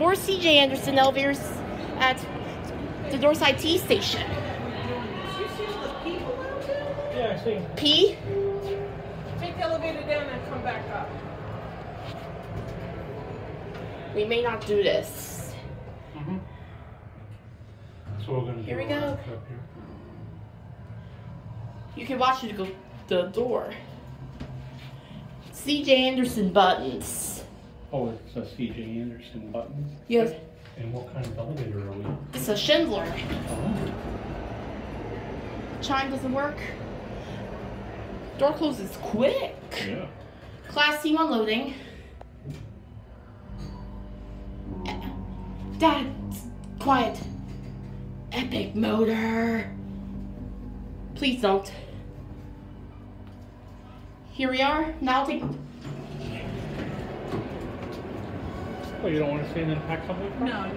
More C.J. Anderson elevators at the Northside T station. Yeah, I see. P? Take the elevator down and come back up. We may not do this. Mm-hmm. So we're gonna Here we do go. up here. You can watch it go the door. C.J. Anderson buttons. Oh, it's a C.J. Anderson button. Yes. And what kind of elevator are we? It's a Schindler. Oh. Chime doesn't work. Door closes quick. Yeah. Class C unloading. Dad, quiet. Epic motor. Please don't. Here we are. Now I'll take. Oh, you don't want to stay and then pack something? No.